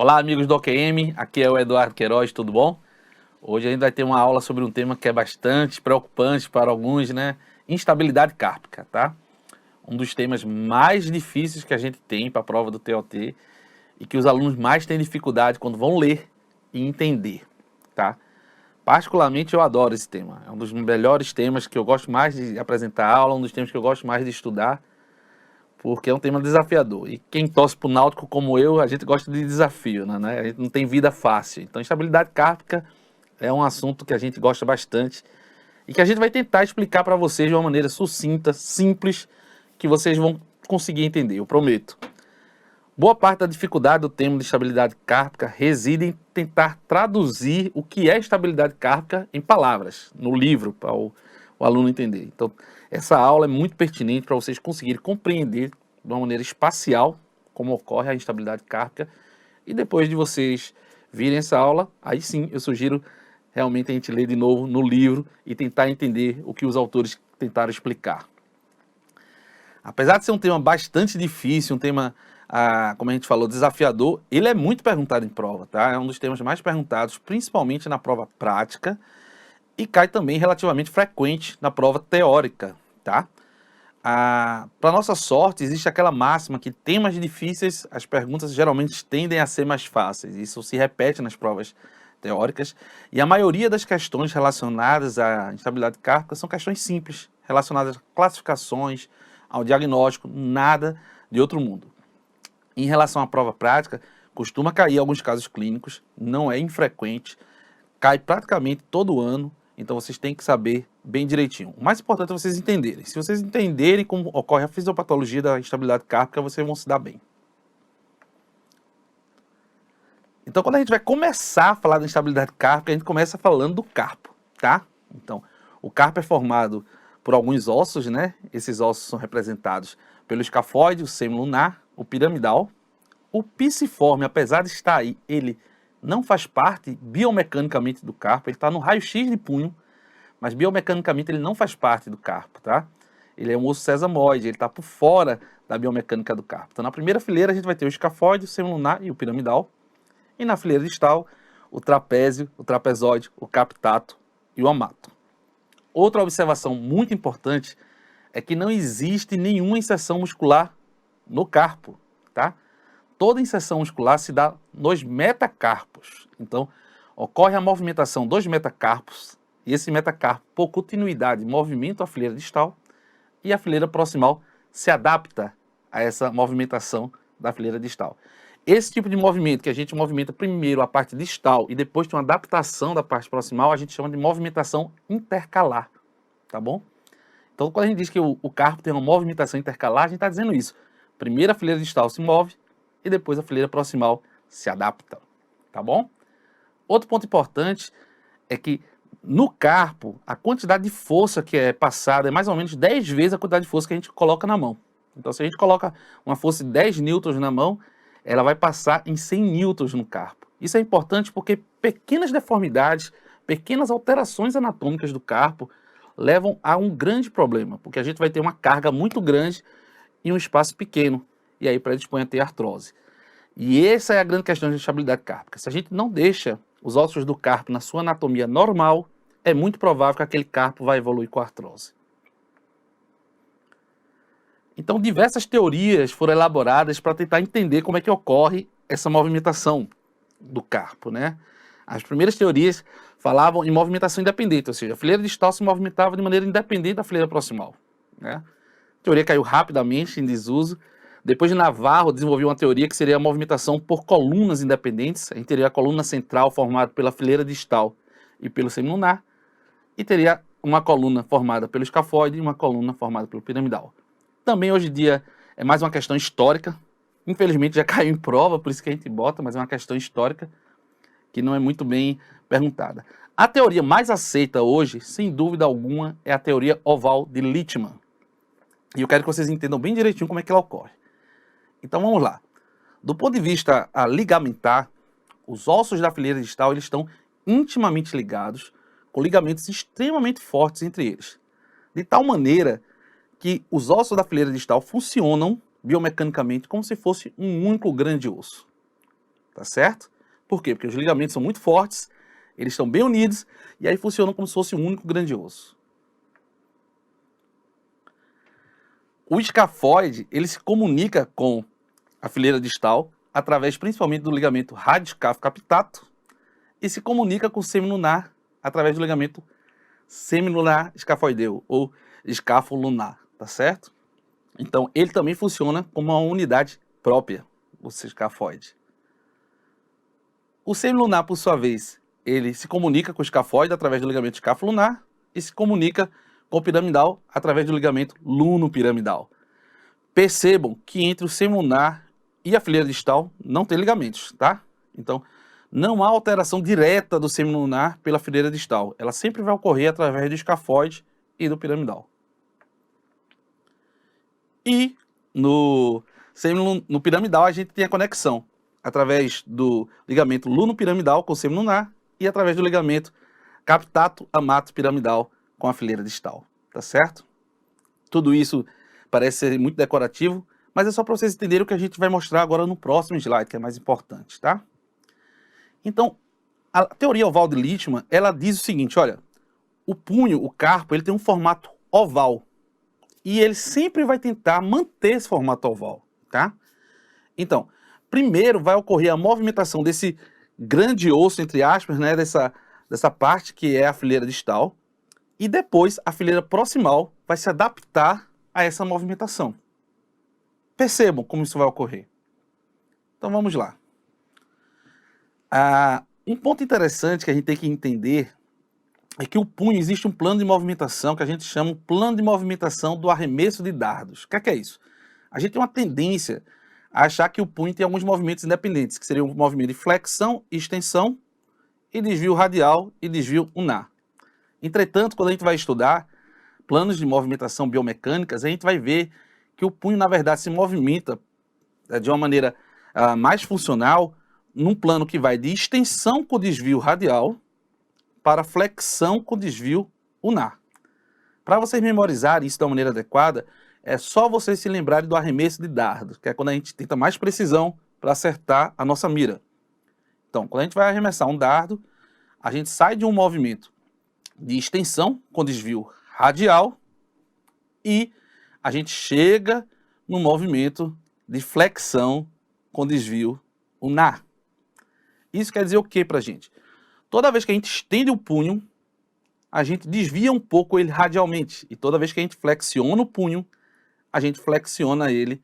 Olá, amigos do OQM, aqui é o Eduardo Queiroz, tudo bom? Hoje a gente vai ter uma aula sobre um tema que é bastante preocupante para alguns, né? Instabilidade cárpica, tá? Um dos temas mais difíceis que a gente tem para a prova do TOT e que os alunos mais têm dificuldade quando vão ler e entender, tá? Particularmente eu adoro esse tema, é um dos melhores temas que eu gosto mais de apresentar aula, um dos temas que eu gosto mais de estudar, porque é um tema desafiador. E quem torce para o Náutico como eu, a gente gosta de desafio, né? A gente não tem vida fácil. Então, instabilidade cárpica é um assunto que a gente gosta bastante e que a gente vai tentar explicar para vocês de uma maneira sucinta, simples, que vocês vão conseguir entender, eu prometo. Boa parte da dificuldade do tema de estabilidade cárpica reside em tentar traduzir o que é estabilidade cárpica em palavras, no livro, para o aluno entender. Então, essa aula é muito pertinente para vocês conseguirem compreender de uma maneira espacial como ocorre a instabilidade cárpica. E depois de vocês virem essa aula, aí sim eu sugiro realmente a gente ler de novo no livro e tentar entender o que os autores tentaram explicar. Apesar de ser um tema bastante difícil, um tema, como a gente falou, desafiador, ele é muito perguntado em prova, tá? É um dos temas mais perguntados, principalmente na prova prática, e cai também relativamente frequente na prova teórica, tá? Para nossa sorte, existe aquela máxima que temas difíceis, as perguntas geralmente tendem a ser mais fáceis. Isso se repete nas provas teóricas, e a maioria das questões relacionadas à instabilidade cárpica são questões simples, relacionadas a classificações, ao diagnóstico, nada de outro mundo. Em relação à prova prática, costuma cair alguns casos clínicos, não é infrequente, cai praticamente todo ano, então vocês têm que saber bem direitinho. O mais importante é vocês entenderem. Se vocês entenderem como ocorre a fisiopatologia da instabilidade cárpica, vocês vão se dar bem. Então, quando a gente vai começar a falar da instabilidade cárpica, a gente começa falando do carpo, tá? Então, o carpo é formado por alguns ossos, né? Esses ossos são representados pelo escafoide, o semilunar, o piramidal. O piciforme, apesar de estar aí, ele não faz parte biomecanicamente do carpo, ele está no raio-x de punho, mas biomecanicamente ele não faz parte do carpo, tá? Ele é um osso sesamoide, ele está por fora da biomecânica do carpo. Então, na primeira fileira, a gente vai ter o escafoide, o semilunar e o piramidal. E na fileira distal, o trapézio, o trapezóide, o captato e o amato. Outra observação muito importante é que não existe nenhuma inserção muscular no carpo, tá? Toda inserção muscular se dá nos metacarpos. Então, ocorre a movimentação dos metacarpos e esse metacarpo, por continuidade, movimenta a fileira distal e a fileira proximal se adapta a essa movimentação da fileira distal. Esse tipo de movimento, que a gente movimenta primeiro a parte distal e depois tem uma adaptação da parte proximal, a gente chama de movimentação intercalar, tá bom? Então, quando a gente diz que o carpo tem uma movimentação intercalar, a gente está dizendo isso. Primeiro a fileira distal se move e depois a fileira proximal se adapta, tá bom? Outro ponto importante é que no carpo, a quantidade de força que é passada é mais ou menos 10 vezes a quantidade de força que a gente coloca na mão. Então, se a gente coloca uma força de 10 newtons na mão, ela vai passar em 100 newtons no carpo. Isso é importante porque pequenas deformidades, pequenas alterações anatômicas do carpo levam a um grande problema, porque a gente vai ter uma carga muito grande em um espaço pequeno, e aí predispõe a ter artrose. E essa é a grande questão de estabilidade cárpica. Se a gente não deixa os ossos do carpo na sua anatomia normal, é muito provável que aquele carpo vai evoluir com artrose. Então, diversas teorias foram elaboradas para tentar entender como é que ocorre essa movimentação do carpo, né? As primeiras teorias falavam em movimentação independente, ou seja, a fileira distal se movimentava de maneira independente da fileira proximal, né? A teoria caiu rapidamente em desuso. Depois de Navarro desenvolveu uma teoria que seria a movimentação por colunas independentes. A gente teria a coluna central formada pela fileira distal e pelo semilunar, e teria uma coluna formada pelo escafoide e uma coluna formada pelo piramidal. Também hoje em dia é mais uma questão histórica, infelizmente já caiu em prova, por isso que a gente bota, mas é uma questão histórica que não é muito bem perguntada. A teoria mais aceita hoje, sem dúvida alguma, é a teoria oval de Littmann. E eu quero que vocês entendam bem direitinho como é que ela ocorre. Então vamos lá. Do ponto de vista ligamentar, os ossos da fileira distal eles estão intimamente ligados, com ligamentos extremamente fortes entre eles. De tal maneira que os ossos da fileira distal funcionam biomecanicamente como se fosse um único grande osso. tá certo? Por quê? Porque os ligamentos são muito fortes, eles estão bem unidos, e aí funcionam como se fosse um único grande osso. O escafoide, ele se comunica com a fileira distal através principalmente do ligamento radicáfio captato e se comunica com o semilunar através do ligamento semilunar escafoideu ou escáfolunar, tá certo? Então, ele também funciona como uma unidade própria, o escafoide. O semilunar, por sua vez, ele se comunica com o escafoide através do ligamento escáfolunar e se comunica com o piramidal através do ligamento lunopiramidal. Percebam que entre o semilunar e a fileira distal não tem ligamentos, tá? Então, não há alteração direta do semilunar pela fileira distal. Ela sempre vai ocorrer através do escafoide e do piramidal. E no piramidal a gente tem a conexão através do ligamento lunopiramidal com o semilunar e através do ligamento captato-amato piramidal com a fileira distal, tá certo? Tudo isso parece ser muito decorativo, mas é só para vocês entenderem o que a gente vai mostrar agora no próximo slide, que é mais importante, tá? Então, a teoria oval de Leishman, ela diz o seguinte, olha, o punho, o carpo, ele tem um formato oval, e ele sempre vai tentar manter esse formato oval, tá? Então, primeiro vai ocorrer a movimentação desse grande osso, entre aspas, né, dessa parte que é a fileira distal, e depois a fileira proximal vai se adaptar a essa movimentação. Percebam como isso vai ocorrer. Então vamos lá. Um ponto interessante que a gente tem que entender é que o punho existe um plano de movimentação que a gente chama de plano de movimentação do arremesso de dardos. O que é isso? A gente tem uma tendência a achar que o punho tem alguns movimentos independentes, que seriam um movimento de flexão e extensão, e desvio radial e desvio ulnar. Entretanto, quando a gente vai estudar planos de movimentação biomecânicas, a gente vai ver que o punho, na verdade, se movimenta de uma maneira mais funcional num plano que vai de extensão com desvio radial para flexão com desvio ulnar. Para vocês memorizarem isso da maneira adequada, é só vocês se lembrarem do arremesso de dardo, que é quando a gente tenta mais precisão para acertar a nossa mira. Então, quando a gente vai arremessar um dardo, a gente sai de um movimento de extensão com desvio radial e a gente chega no movimento de flexão com desvio ulnar. Isso quer dizer o que para a gente? Toda vez que a gente estende o punho, a gente desvia um pouco ele radialmente. E toda vez que a gente flexiona o punho, a gente flexiona ele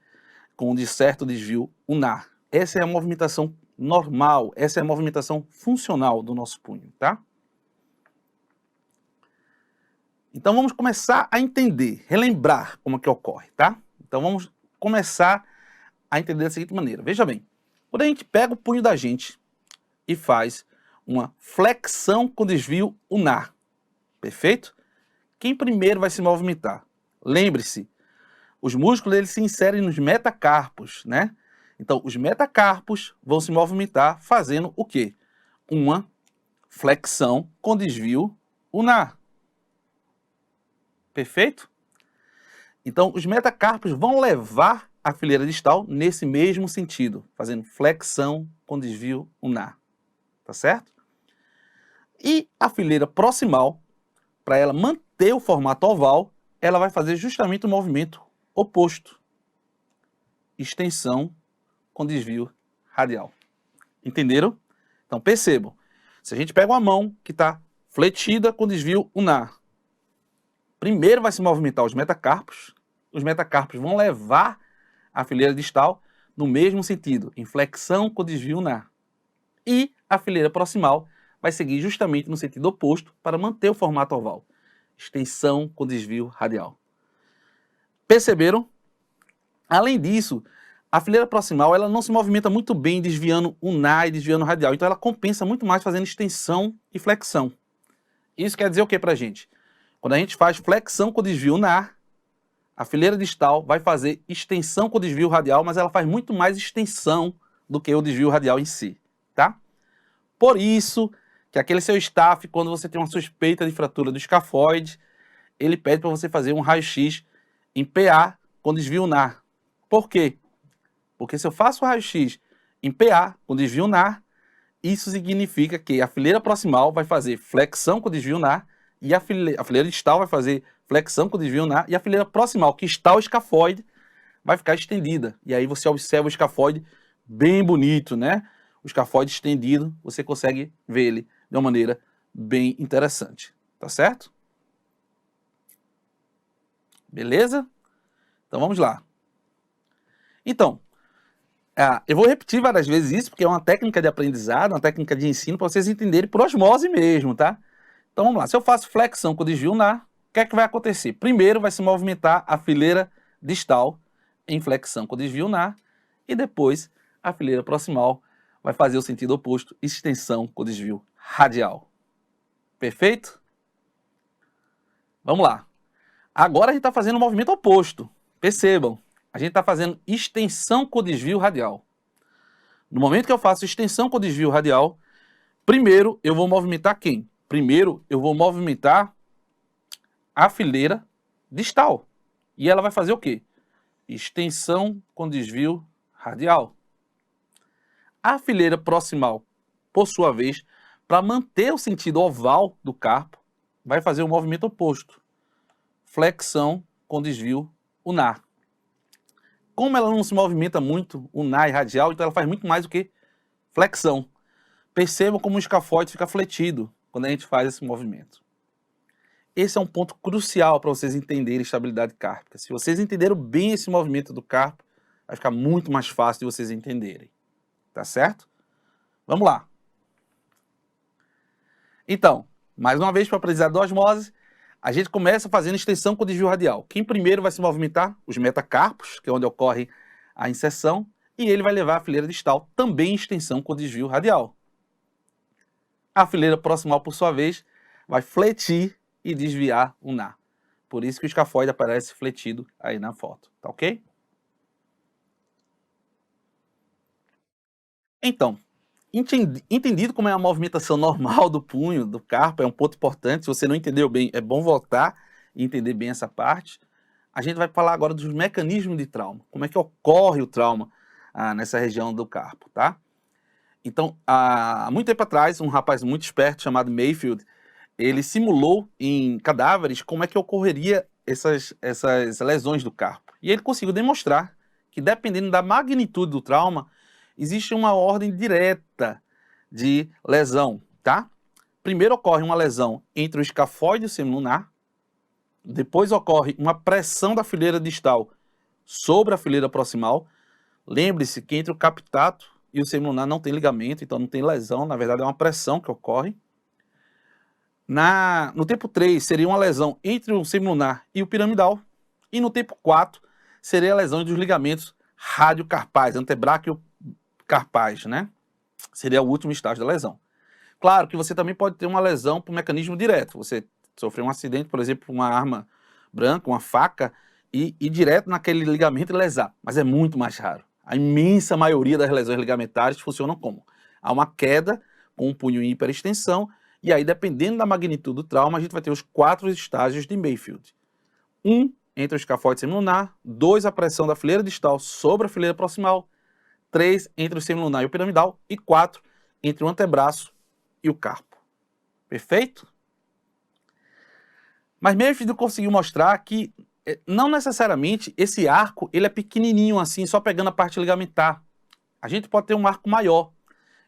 com um certo desvio ulnar. Essa é a movimentação normal, essa é a movimentação funcional do nosso punho, tá? Então vamos começar a entender, relembrar como é que ocorre, tá? Então vamos começar a entender da seguinte maneira. Veja bem, quando a gente pega o punho da gente e faz uma flexão com desvio ulnar, perfeito? Quem primeiro vai se movimentar? Lembre-se, os músculos eles se inserem nos metacarpos, né? Então os metacarpos vão se movimentar fazendo o quê? Uma flexão com desvio ulnar. Perfeito? Então, os metacarpos vão levar a fileira distal nesse mesmo sentido, fazendo flexão com desvio ulnar. Tá certo? E a fileira proximal, para ela manter o formato oval, ela vai fazer justamente o movimento oposto. Extensão com desvio radial. Entenderam? Então, percebam. Se a gente pega uma mão que está fletida com desvio ulnar, primeiro vai se movimentar os metacarpos vão levar a fileira distal no mesmo sentido, em flexão com desvio ulnar. E a fileira proximal vai seguir justamente no sentido oposto para manter o formato oval, extensão com desvio radial. Perceberam? Além disso, a fileira proximal ela não se movimenta muito bem desviando ulnar e desviando radial, então ela compensa muito mais fazendo extensão e flexão. Isso quer dizer o que para a gente? Quando a gente faz flexão com desvio ulnar, a fileira distal vai fazer extensão com desvio radial, mas ela faz muito mais extensão do que o desvio radial em si, tá? Por isso que aquele seu staff, quando você tem uma suspeita de fratura do escafoide, ele pede para você fazer um raio-x em PA com desvio ulnar. Por quê? Porque se eu faço o raio-x em PA, com desvio NAR. Isso significa que a fileira proximal vai fazer flexão com desvio NAR e a fileira distal vai fazer flexão com desvio NAR e a fileira proximal, que está o escafoide, vai ficar estendida. E aí você observa o escafoide bem bonito, né? O escafoide estendido, você consegue ver ele de uma maneira bem interessante. Tá certo? Beleza? Então vamos lá. Então, eu vou repetir várias vezes isso, porque é uma técnica de aprendizado, uma técnica de ensino, para vocês entenderem por osmose mesmo, tá? Então vamos lá. Se eu faço flexão com desvio NAR, o que é que vai acontecer? Primeiro vai se movimentar a fileira distal em flexão com desvio NAR, e depois a fileira proximal vai fazer o sentido oposto, extensão com desvio radial. Perfeito? Vamos lá. Agora a gente está fazendo o movimento oposto. Percebam, a gente está fazendo extensão com desvio radial. No momento que eu faço extensão com desvio radial, primeiro eu vou movimentar quem? Primeiro eu vou movimentar a fileira distal. E ela vai fazer o quê? Extensão com desvio radial. A fileira proximal, por sua vez, para manter o sentido oval do carpo, vai fazer o movimento oposto. Flexão com desvio unar. Como ela não se movimenta muito unar e radial, então ela faz muito mais do que flexão. Percebam como o escafoide fica fletido quando a gente faz esse movimento. Esse é um ponto crucial para vocês entenderem estabilidade cárpica. Se vocês entenderam bem esse movimento do carpo, vai ficar muito mais fácil de vocês entenderem. Tá certo? Vamos lá. Então, mais uma vez para o aprendizado da osmose, a gente começa fazendo extensão com desvio radial. Quem primeiro vai se movimentar? Os metacarpos, que é onde ocorre a inserção, e ele vai levar a fileira distal, também em extensão com desvio radial. A fileira proximal, por sua vez, vai fletir e desviar o NAR. Por isso que o escafoide aparece fletido aí na foto, tá ok? Então, entendido como é a movimentação normal do punho, do carpo, é um ponto importante. Se você não entendeu bem, é bom voltar e entender bem essa parte. A gente vai falar agora dos mecanismos de trauma. Como é que ocorre o trauma nessa região do carpo, tá? Então, há muito tempo atrás, um rapaz muito esperto chamado Mayfield, ele simulou em cadáveres como é que ocorreria essas lesões do carpo. E ele conseguiu demonstrar que, dependendo da magnitude do trauma, existe uma ordem direta de lesão, tá? Primeiro ocorre uma lesão entre o escafoide e o semilunar, depois ocorre uma pressão da fileira distal sobre a fileira proximal. Lembre-se que entre o captato e o semilunar não tem ligamento, então não tem lesão, na verdade é uma pressão que ocorre. No tempo 3 seria uma lesão entre o semilunar e o piramidal, e no tempo 4 seria a lesão dos ligamentos radiocarpais, antebráquio-carpais, né? Seria o último estágio da lesão. Claro que você também pode ter uma lesão por mecanismo direto. Você sofreu um acidente, por exemplo, com uma arma branca, uma faca, e direto naquele ligamento e lesar. Mas é muito mais raro. A imensa maioria das lesões ligamentares funcionam como? Há uma queda com um punho em hiperextensão, e aí, dependendo da magnitude do trauma, a gente vai ter os 4 estágios de Mayfield. 1 entre o escafoide semilunar, 2 a pressão da fileira distal sobre a fileira proximal, 3 entre o semilunar e o piramidal, e 4 entre o antebraço e o carpo. Perfeito? Mas Mayfield conseguiu mostrar que não necessariamente esse arco ele é pequenininho assim, só pegando a parte ligamentar. A gente pode ter um arco maior.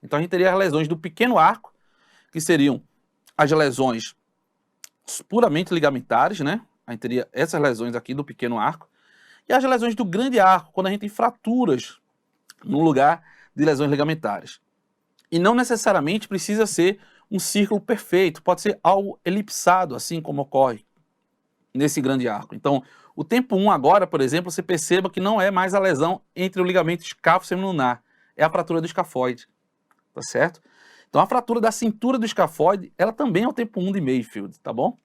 Então a gente teria as lesões do pequeno arco, que seriam as lesões puramente ligamentares, né? A gente teria essas lesões aqui do pequeno arco. E as lesões do grande arco, quando a gente tem fraturas no lugar de lesões ligamentares. E não necessariamente precisa ser um círculo perfeito, pode ser algo elipsado, assim como ocorre nesse grande arco. Então, o tempo 1 agora, por exemplo, você perceba que não é mais a lesão entre o ligamento escáfo-semilunar, é a fratura do escafoide, tá certo? Então, a fratura da cintura do escafoide, ela também é o tempo 1 de Mayfield, tá bom?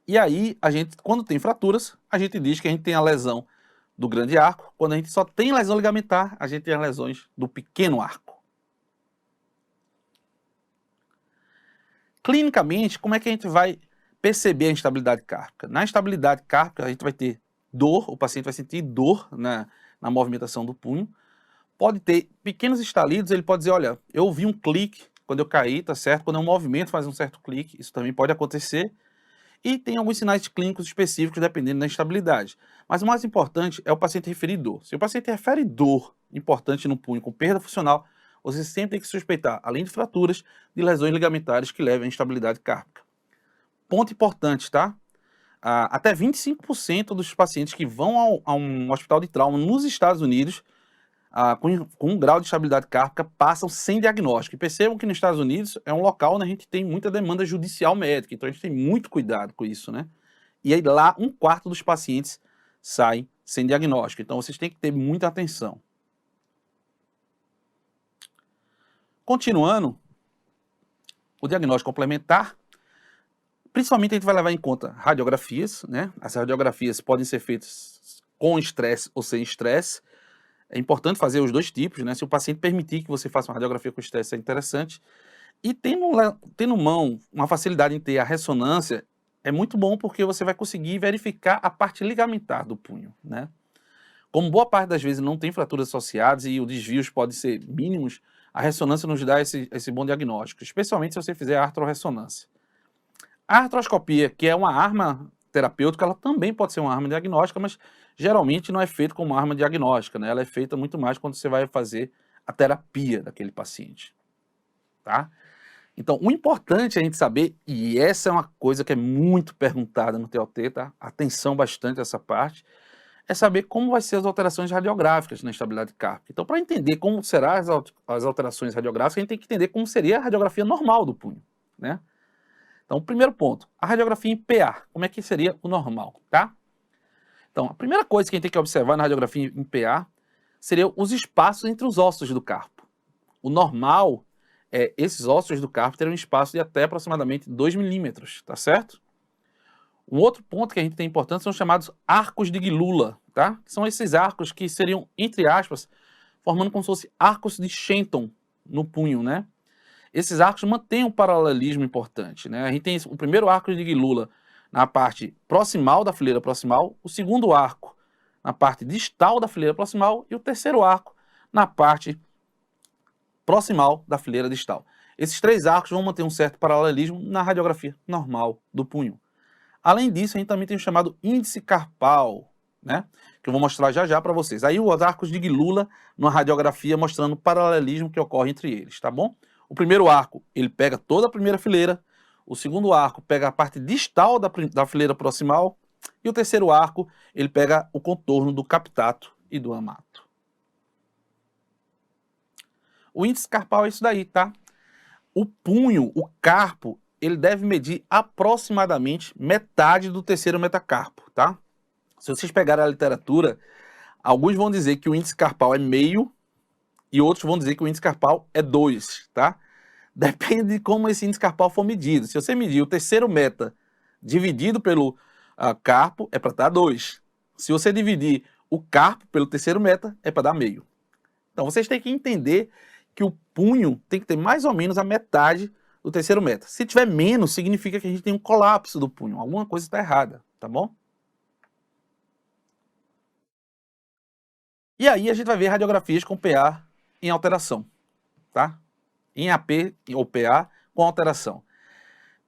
E aí, a gente, quando tem fraturas, a gente diz que a gente tem a lesão do grande arco. Quando a gente só tem lesão ligamentar, a gente tem as lesões do pequeno arco. Clinicamente, como é que a gente vai perceber a instabilidade cárpica? Na instabilidade cárpica, a gente vai ter dor, o paciente vai sentir dor na movimentação do punho. pode ter pequenos estalidos, ele pode dizer, olha, eu ouvi um clique quando eu caí, tá certo? Quando é um movimento faz um certo clique, isso também pode acontecer. E tem alguns sinais clínicos específicos dependendo da instabilidade. Mas o mais importante é o paciente referir dor. Se o paciente refere dor importante no punho com perda funcional, você sempre tem que suspeitar, além de fraturas, de lesões ligamentares que levem à instabilidade cárpica. Ponto importante, tá? Até 25% dos pacientes que vão a um hospital de trauma nos Estados Unidos com um grau de estabilidade cárpica passam sem diagnóstico. E percebam que nos Estados Unidos é um local onde a gente tem muita demanda judicial médica, então a gente tem muito cuidado com isso, né? E aí lá 1/4 dos pacientes saem sem diagnóstico, então vocês têm que ter muita atenção. Continuando, o diagnóstico complementar, principalmente a gente vai levar em conta radiografias, né? As radiografias podem ser feitas com estresse ou sem estresse. É importante fazer os dois tipos, né? Se o paciente permitir que você faça uma radiografia com estresse, é interessante. E tendo mão uma facilidade em ter a ressonância, é muito bom porque você vai conseguir verificar a parte ligamentar do punho, né? Como boa parte das vezes não tem fraturas associadas e os desvios podem ser mínimos, a ressonância nos dá esse bom diagnóstico, especialmente se você fizer a artrorressonância. A artroscopia, que é uma arma terapêutica, ela também pode ser uma arma diagnóstica, mas geralmente não é feita como arma diagnóstica, né? Ela é feita muito mais quando você vai fazer a terapia daquele paciente, tá? Então, o importante é a gente saber, e essa é uma coisa que é muito perguntada no TOT, tá? Atenção bastante a essa parte, é saber como vai ser as alterações radiográficas na estabilidade cárpica. Então, para entender como serão as alterações radiográficas, a gente tem que entender como seria a radiografia normal do punho, né? Então, primeiro ponto, a radiografia em PA, como é que seria o normal, tá? Então, a primeira coisa que a gente tem que observar na radiografia em PA seriam os espaços entre os ossos do carpo. O normal é esses ossos do carpo terem um espaço de até aproximadamente 2 milímetros, tá certo? Um outro ponto que a gente tem importância são os chamados arcos de Guilula, tá? São esses arcos que seriam, entre aspas, formando como se fosse arcos de Shenton no punho, né? Esses arcos mantêm um paralelismo importante, né? A gente tem o primeiro arco de Guilula na parte proximal da fileira proximal, o segundo arco na parte distal da fileira proximal e o terceiro arco na parte proximal da fileira distal. Esses três arcos vão manter um certo paralelismo na radiografia normal do punho. Além disso, a gente também tem o chamado índice carpal, né? Que eu vou mostrar já já para vocês. Aí os arcos de Guilula numa radiografia mostrando o paralelismo que ocorre entre eles, tá bom? O primeiro arco, ele pega toda a primeira fileira, o segundo arco pega a parte distal da fileira proximal, e o terceiro arco, ele pega o contorno do captato e do amato. O índice carpal é isso daí, tá? O punho, o carpo, ele deve medir aproximadamente metade do terceiro metacarpo, tá? Se vocês pegarem a literatura, alguns vão dizer que o índice carpal é meio, e outros vão dizer que o índice carpal é 2, tá? Depende de como esse índice carpal for medido. Se você medir o terceiro meta dividido pelo carpo, é para dar 2. Se você dividir o carpo pelo terceiro meta, é para dar meio. Então vocês têm que entender que o punho tem que ter mais ou menos a metade do terceiro meta. Se tiver menos, significa que a gente tem um colapso do punho. Alguma coisa está errada, tá bom? E aí a gente vai ver radiografias com PA em alteração, tá? Em AP ou PA com alteração.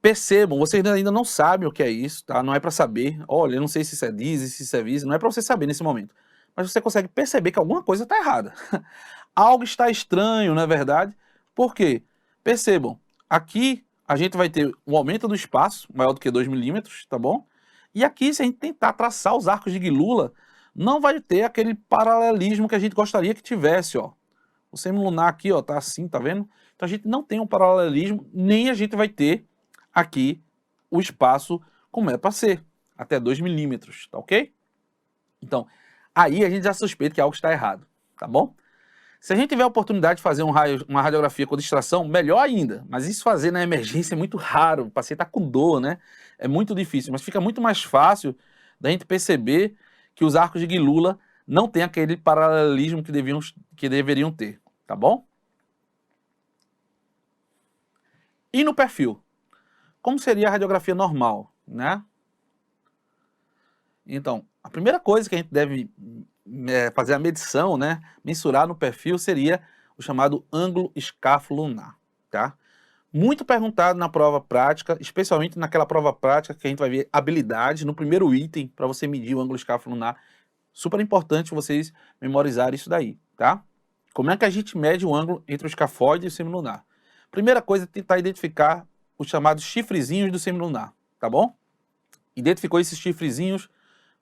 Percebam, vocês ainda não sabem o que é isso, tá? Não é para saber, olha, eu não sei se isso é DISE, se isso é VISE, não é para você saber nesse momento. Mas você consegue perceber que alguma coisa está errada. Algo está estranho, não é verdade? Por quê? Percebam, aqui a gente vai ter um aumento do espaço, maior do que 2 milímetros, tá bom? E aqui, se a gente tentar traçar os arcos de Guilula, não vai ter aquele paralelismo que a gente gostaria que tivesse, ó. O semilunar aqui, ó, tá assim, tá vendo? Então a gente não tem um paralelismo, nem a gente vai ter aqui o espaço como é para ser, até 2 milímetros, tá ok? Então, aí a gente já suspeita que algo está errado, tá bom? Se a gente tiver a oportunidade de fazer uma radiografia com distração, melhor ainda, mas isso fazer na emergência é muito raro, o paciente está com dor, né? É muito difícil, mas fica muito mais fácil da gente perceber que os arcos de Guilula não têm aquele paralelismo que deveriam ter, tá bom? E no perfil? Como seria a radiografia normal, né? Então, a primeira coisa que a gente deve fazer a medição, né, mensurar no perfil, seria o chamado ângulo escáfolo lunar, tá? Muito perguntado na prova prática, especialmente naquela prova prática que a gente vai ver habilidade no primeiro item para você medir o ângulo escáfolo lunar. Super importante vocês memorizarem isso daí, tá? Como é que a gente mede o ângulo entre o escafóide e o semilunar? Primeira coisa é tentar identificar os chamados chifrezinhos do semilunar, tá bom? Identificou esses chifrezinhos,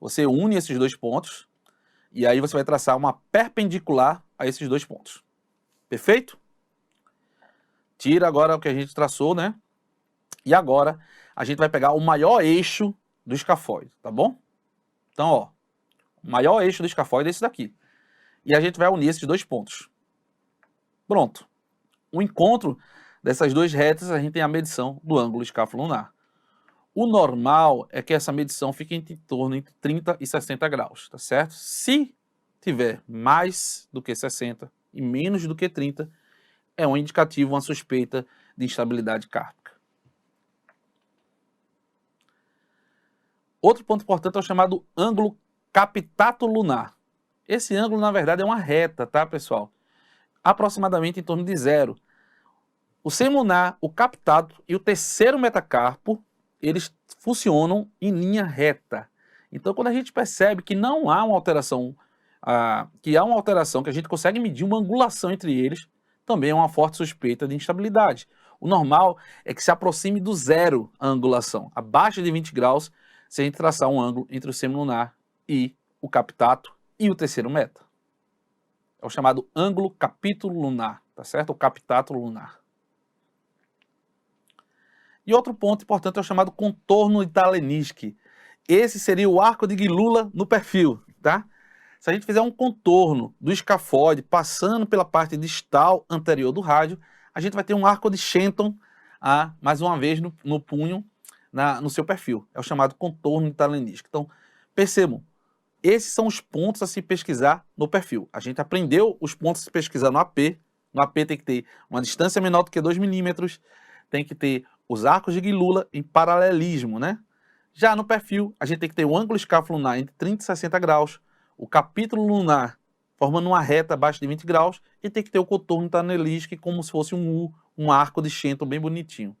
você une esses dois pontos e aí você vai traçar uma perpendicular a esses dois pontos. Perfeito? Tira agora o que a gente traçou, né? E agora a gente vai pegar o maior eixo do escafóide, tá bom? Então, ó, o maior eixo do escafóide é esse daqui. E a gente vai unir esses dois pontos. Pronto. O encontro dessas duas retas, a gente tem a medição do ângulo escáfolo lunar. O normal é que essa medição fique em torno entre 30 e 60 graus, tá certo? Se tiver mais do que 60 e menos do que 30, é um indicativo, uma suspeita de instabilidade cárpica. Outro ponto importante é o chamado ângulo captato lunar. Esse ângulo, na verdade, é uma reta, tá, pessoal? Aproximadamente em torno de zero. O semilunar, o captato e o terceiro metacarpo, eles funcionam em linha reta. Então, quando a gente percebe que não há uma alteração, que a gente consegue medir uma angulação entre eles, também é uma forte suspeita de instabilidade. O normal é que se aproxime do zero a angulação, abaixo de 20 graus, se a gente traçar um ângulo entre o semilunar e o captato e o terceiro meta. É o chamado ângulo capítulo lunar, tá certo? O captato lunar. E outro ponto importante é o chamado contorno de Talenísky. Esse seria o arco de Guilula no perfil, tá? Se a gente fizer um contorno do escafóide passando pela parte distal anterior do rádio, a gente vai ter um arco de Shenton, mais uma vez no punho, no seu perfil. É o chamado contorno de Talenísky. Então, percebam, esses são os pontos a se pesquisar no perfil. A gente aprendeu os pontos a se pesquisar no AP. No AP tem que ter uma distância menor do que 2 milímetros, tem que ter os arcos de Guilula em paralelismo, né? Já no perfil, a gente tem que ter o ângulo escáfolo lunar entre 30 e 60 graus, o capítulo lunar formando uma reta abaixo de 20 graus e tem que ter o contorno Talenísky como se fosse um U, um arco de Shenton bem bonitinho.